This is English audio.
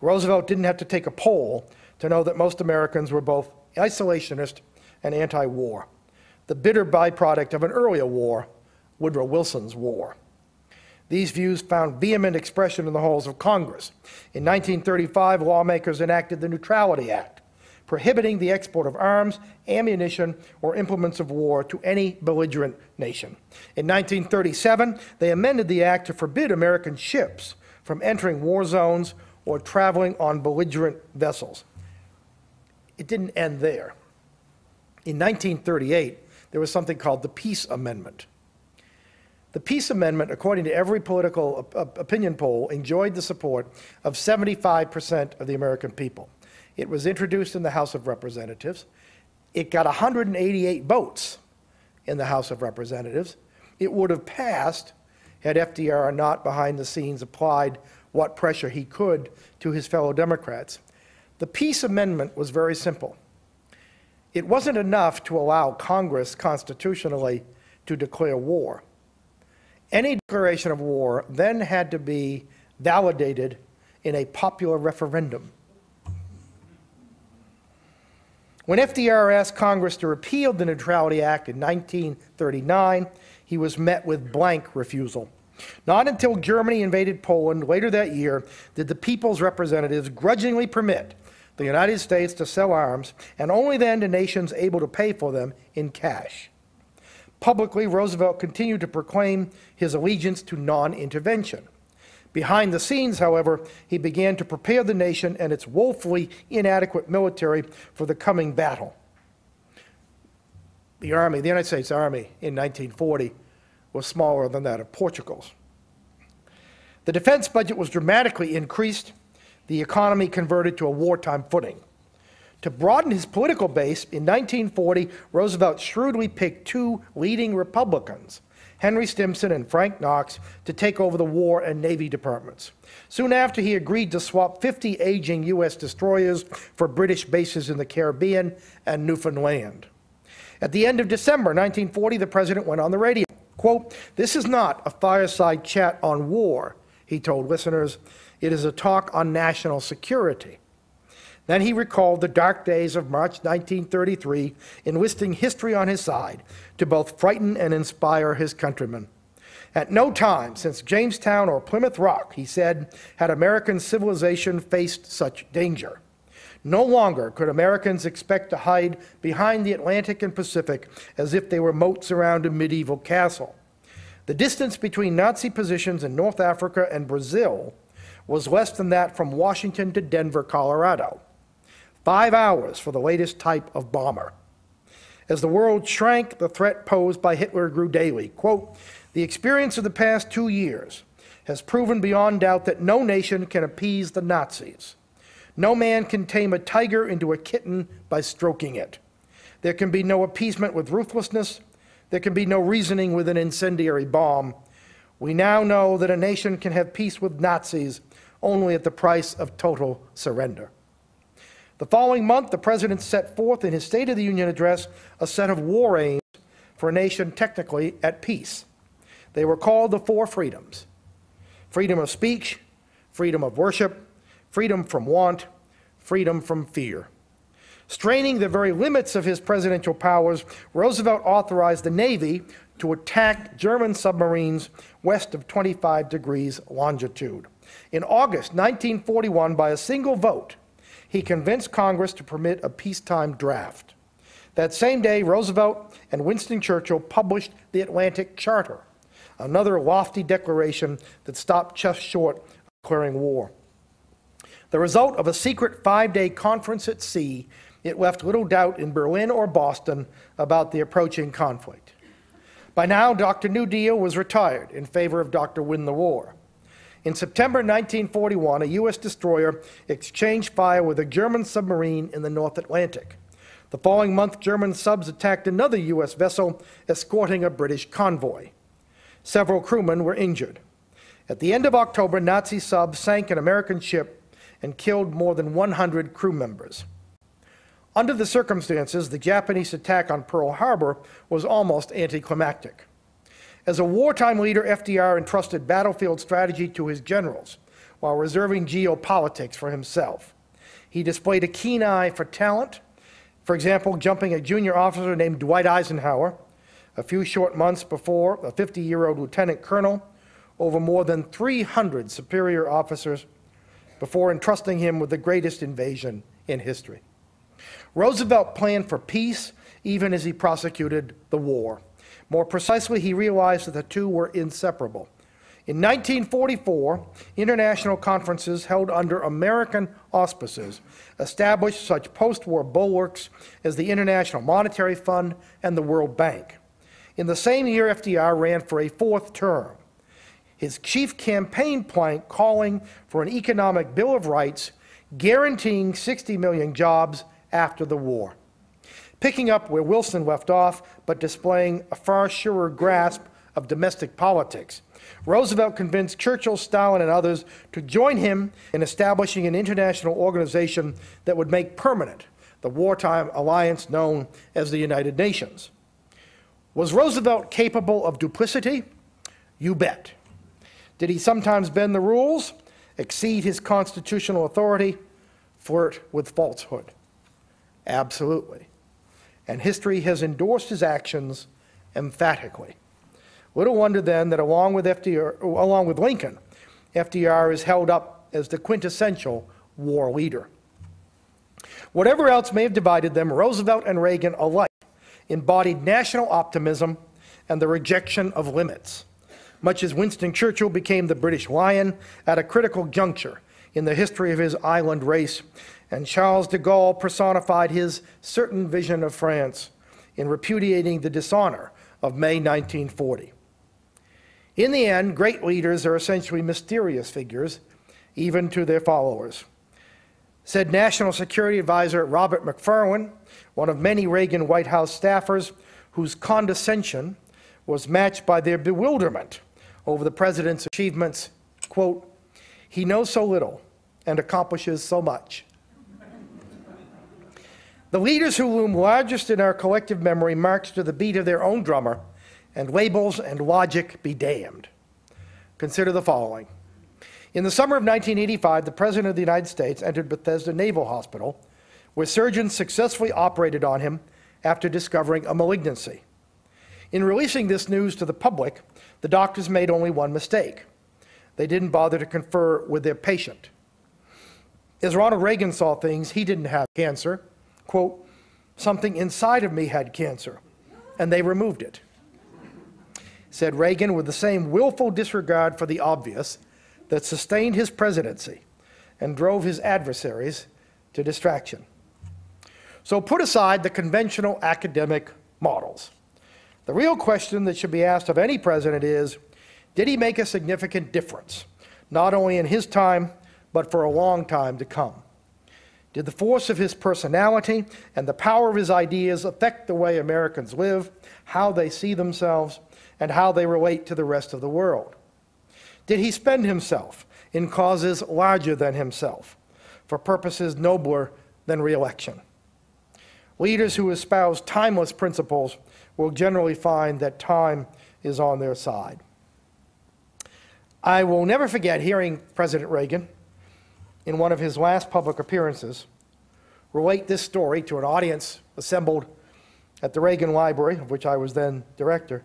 Roosevelt didn't have to take a poll to know that most Americans were both isolationist and anti-war, the bitter byproduct of an earlier war, Woodrow Wilson's war. These views found vehement expression in the halls of Congress. In 1935, lawmakers enacted the Neutrality Act, prohibiting the export of arms, ammunition, or implements of war to any belligerent nation. In 1937, they amended the act to forbid American ships from entering war zones or traveling on belligerent vessels. It didn't end there. In 1938, there was something called the Peace Amendment. The Peace Amendment, according to every political opinion poll, enjoyed the support of 75% of the American people. It was introduced in the House of Representatives. It got 188 votes in the House of Representatives. It would have passed had FDR not behind the scenes applied what pressure he could to his fellow Democrats. The Peace Amendment was very simple. It wasn't enough to allow Congress constitutionally to declare war. Any declaration of war then had to be validated in a popular referendum. When FDR asked Congress to repeal the Neutrality Act in 1939, he was met with blank refusal. Not until Germany invaded Poland later that year did the people's representatives grudgingly permit the United States to sell arms, and only then to nations able to pay for them in cash. Publicly, Roosevelt continued to proclaim his allegiance to non-intervention. Behind the scenes, however, he began to prepare the nation and its woefully inadequate military for the coming battle. The United States Army in 1940 was smaller than that of Portugal's. The defense budget was dramatically increased. The economy converted to a wartime footing. To broaden his political base, in 1940, Roosevelt shrewdly picked two leading Republicans, Henry Stimson and Frank Knox, to take over the War and Navy departments. Soon after, he agreed to swap 50 aging U.S. destroyers for British bases in the Caribbean and Newfoundland. At the end of December 1940, the president went on the radio. Quote, "This is not a fireside chat on war," he told listeners. "It is a talk on national security." Then he recalled the dark days of March 1933, enlisting history on his side to both frighten and inspire his countrymen. At no time since Jamestown or Plymouth Rock, he said, had American civilization faced such danger. No longer could Americans expect to hide behind the Atlantic and Pacific as if they were moats around a medieval castle. The distance between Nazi positions in North Africa and Brazil was less than that from Washington to Denver, Colorado. 5 hours for the latest type of bomber. As the world shrank, the threat posed by Hitler grew daily. Quote, "The experience of the past 2 years has proven beyond doubt that no nation can appease the Nazis. No man can tame a tiger into a kitten by stroking it. There can be no appeasement with ruthlessness. There can be no reasoning with an incendiary bomb. We now know that a nation can have peace with Nazis only at the price of total surrender." The following month, the president set forth in his State of the Union address a set of war aims for a nation technically at peace. They were called the four freedoms: freedom of speech, freedom of worship, freedom from want, freedom from fear. Straining the very limits of his presidential powers, Roosevelt authorized the Navy to attack German submarines west of 25 degrees longitude. In August 1941, by a single vote, he convinced Congress to permit a peacetime draft. That same day, Roosevelt and Winston Churchill published the Atlantic Charter, another lofty declaration that stopped just short of declaring war. The result of a secret 5-day conference at sea, it left little doubt in Berlin or Boston about the approaching conflict. By now, Dr. New Deal was retired in favor of Dr. Win the War. In September 1941, a U.S. destroyer exchanged fire with a German submarine in the North Atlantic. The following month, German subs attacked another U.S. vessel escorting a British convoy. Several crewmen were injured. At the end of October, Nazi subs sank an American ship and killed more than 100 crew members. Under the circumstances, the Japanese attack on Pearl Harbor was almost anticlimactic. As a wartime leader, FDR entrusted battlefield strategy to his generals. while reserving geopolitics for himself. He displayed a keen eye for talent, for example, jumping a junior officer named Dwight Eisenhower a few short months before, a 50-year-old lieutenant colonel, over more than 300 superior officers before entrusting him with the greatest invasion in history. Roosevelt planned for peace even as he prosecuted the war. More precisely, he realized that the two were inseparable. In 1944, international conferences held under American auspices established such post-war bulwarks as the International Monetary Fund and the World Bank. In the same year, FDR ran for a fourth term, his chief campaign plank calling for an economic Bill of Rights guaranteeing 60 million jobs after the war. Picking up where Wilson left off, but displaying a far surer grasp of domestic politics, Roosevelt convinced Churchill, Stalin, and others to join him in establishing an international organization that would make permanent the wartime alliance known as the United Nations. Was Roosevelt capable of duplicity? You bet. Did he sometimes bend the rules, exceed his constitutional authority, flirt with falsehood? Absolutely. And history has endorsed his actions emphatically. Little wonder then that along with Lincoln, FDR is held up as the quintessential war leader. Whatever else may have divided them, Roosevelt and Reagan alike embodied national optimism and the rejection of limits, much as Winston Churchill became the British Lion at a critical juncture in the history of his island race, and Charles de Gaulle personified his certain vision of France in repudiating the dishonor of May 1940. In the end, great leaders are essentially mysterious figures, even to their followers. Said National Security Advisor Robert McFarlane, one of many Reagan White House staffers whose condescension was matched by their bewilderment over the president's achievements, quote, "He knows so little and accomplishes so much." The leaders who loom largest in our collective memory march to the beat of their own drummer, and labels and logic be damned. Consider the following. In the summer of 1985, the President of the United States entered Bethesda Naval Hospital, where surgeons successfully operated on him after discovering a malignancy. In releasing this news to the public, the doctors made only one mistake. They didn't bother to confer with their patient. As Ronald Reagan saw things, he didn't have cancer. Quote, "Something inside of me had cancer, and they removed it," said Reagan with the same willful disregard for the obvious that sustained his presidency and drove his adversaries to distraction. So put aside the conventional academic models. The real question that should be asked of any president is, did he make a significant difference, not only in his time, but for a long time to come? Did the force of his personality and the power of his ideas affect the way Americans live, how they see themselves, and how they relate to the rest of the world? Did he spend himself in causes larger than himself, for purposes nobler than re-election? Leaders who espouse timeless principles will generally find that time is on their side. I will never forget hearing President Reagan, in one of his last public appearances, relate this story to an audience assembled at the Reagan Library, of which I was then director.